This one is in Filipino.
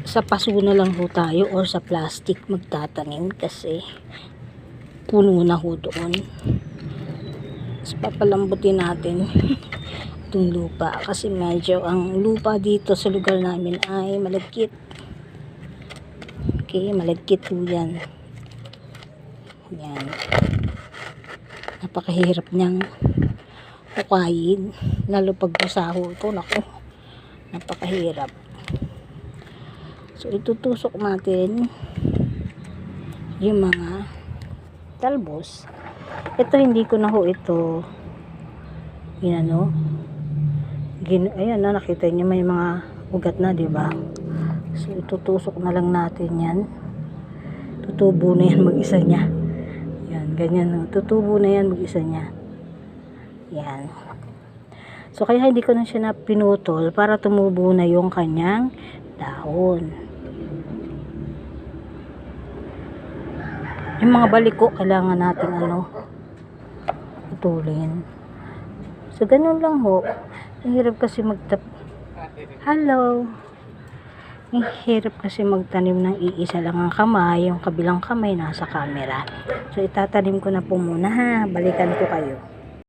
sa paso na lang ho tayo or sa plastic magtatanim kasi puno na ho doon. Tapos papalambutin natin itong lupa kasi medyo ang lupa dito sa lugar namin ay malagkit. Okay, malagkit po yan. Yan. Napakahirap niyang ukayin. Lalo pag basaho ito, naku, napakahirap. So itutusok natin yung mga talbos. Ito hindi ko na ho ito ginano. Ayan na, nakita niyo may mga ugat na, di ba? So itutusok na lang natin yan. Tutubo na yan mag-isa niya. Yan, ganyan, no? Tutubo na yan mag-isa niya. Yan. So kaya hindi ko na siya na pinutol para tumubo na yung kanyang dahon. Yung mga baliko kailangan natin putulin. So ganun lang ho. Ang hirap kasi Hello. Ang hirap kasi magtanim ng iisa lang ang kamay, yung kabilang kamay nasa camera. So itatanim ko na po muna ha. Balikan ko kayo.